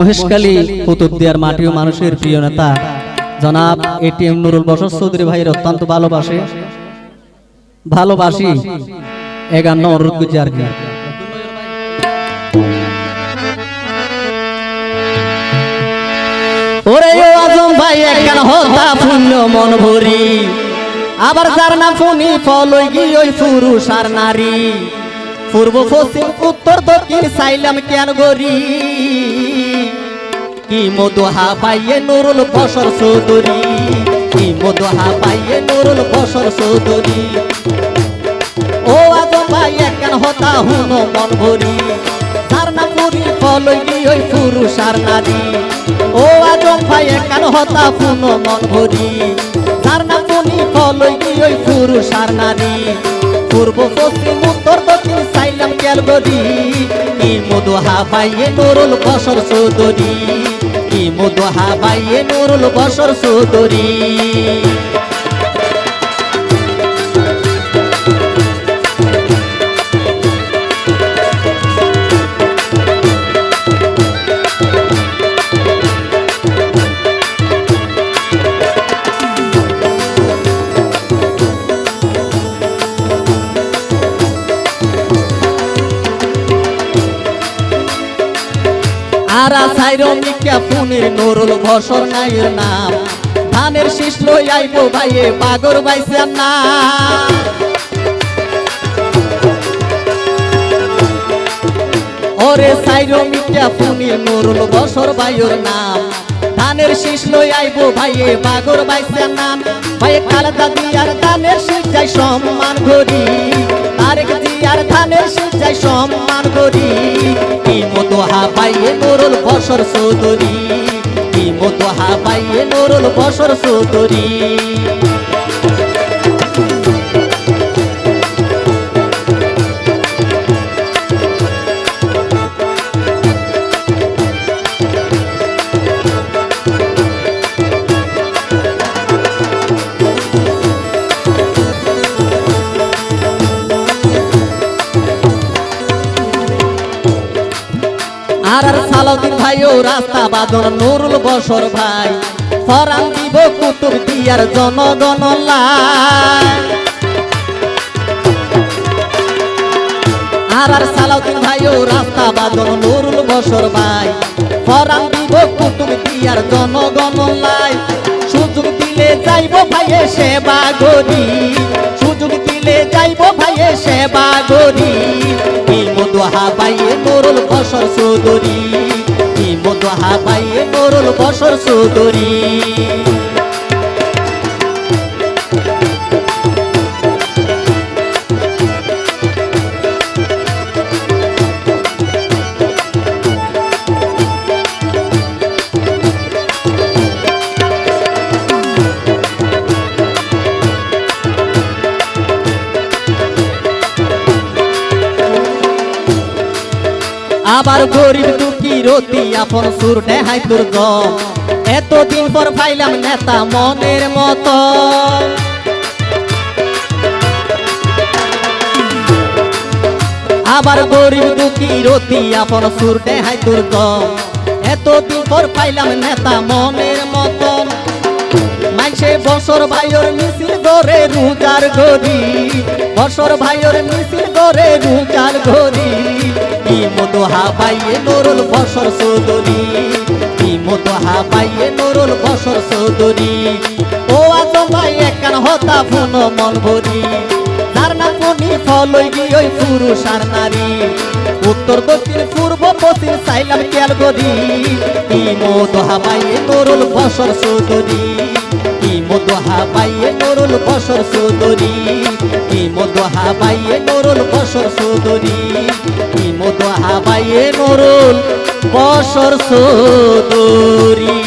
মহেশখালী কুতুবদিয়ার মাটি ও মানুষের প্রিয় নেতা জনাব এটিএম নুরুল বশর চৌধুরী ভাইয়ের অত্যন্ত ভালোবাসি এ গান অনুরোধ করছি আর কি। ওরে ও আজম ভাই এক গান হতা পুণ্য মন ভরি, আবার যার নাম শুনি ফলই গি ওই পুরুষ আর নারী, পূর্ব পশ্চিম উত্তর দক্ষিণ চাইলাম কেন গরি, কি মধুহা পাইয়ে নুরুল বশর চৌধুরী, কি মধুহা পাইয়ে নুরুল বশর চৌধুরী। ও আজম ভাই এক গান হতা হুন মন ভরি, যার নাম পুরি ফলই গি ওই পুরুষ আর নারী। ও আজম ভাই এক গান হতা হুন মন ভরি, যার নাম পুরি ফলই গি ওই পুরুষ আর নারী, পূর্ব পশ্চিম উত্তর দক্ষিণ চাইলাম কেল গরি, কি মধুহা পাইয়ে নুরুল বশর চৌধুরী, কি মধুহা পাইয়ে নুরুল বশর চৌধুরী। আরা সাইরো মিকা পুনির নুরুল বশর নাইর নাম, ধানের শীষ লই আইবো ভাইয়ে বাগর বাইছে না। ওরে সাইরো মিকা পুনির নুরুল বশর ভাইয়ের নাম, ধানের শীষ লই আইবো ভাইয়ে বাগর বাইছে নাম। ভাইয়ে কালা দাদি আর ধানের শীষ যাই সম্মান করি, তারেক জি আর ধানের শীষ যাই সম্মান করি, কি মধুহা পাইয়ে নুরুল বশর চৌধুরী, কি মধুহা পাইয়ে নুরুল বশর চৌধুরী। আর সালাউদ্দিন ভাইও রাস্তা বাদন নুরুল বশর ভাই, ফরান দিব কুতুবদিয়ার জনগণ লাই। আর সালাউদ্দিন ভাইও রাস্তা বাদন নুরুল বশর ভাই, ফরান দিব কুতুবদিয়ার জনগণ লাই। সুযোগ দিলে যাইব ভাইয়ে সেবা করি, সুযোগ দিলে যাইব ভাইয়ে সেবা করি, কি মধুহা পাইয়ে নুরুল বশর চৌধুরী, কি মধুহা পাইয়ে নুরুল বশর চৌধুরী। আবার গরিব দুঃখী রতি আপন সুর নেহাই তোর দম, এতদিন পর পাইলাম নেতা মনের মতো। আবার গরিব দুঃখী রতি আপন সুর নেহাই তোর দম, এতদিন পর পাইলাম নেতা মনের মতন। মাইসে বশর ভাইয়ের মিছিল ধরে রুজার ঘড়ি, বশর ভাইয়ের মিছিল ধরে রুজার ঘড়ি, কি মধুহা পাইয়ে নুরুল বশর চৌধুরী, কি মধুহা পাইয়ে নুরুল বশর চৌধুরী। ও আজম ভাই এক গান হতা পুন মন ভরি, যার নাম পুনি ফলই গি ওই পুরুষ আর নারী, উত্তর দক্ষিণ পূর্ব পশ্চিম চাইলাম কেল গরি, কি মধুহা পাইয়ে নুরুল বশর চৌধুরী, কি মধুহা পাইয়ে নুরুল বশর চৌধুরী, কি মধুহা পাইয়ে নুরুল বশর চৌধুরী, কি মধুহা পাইয়ে নুরুল বশর চৌধুরী।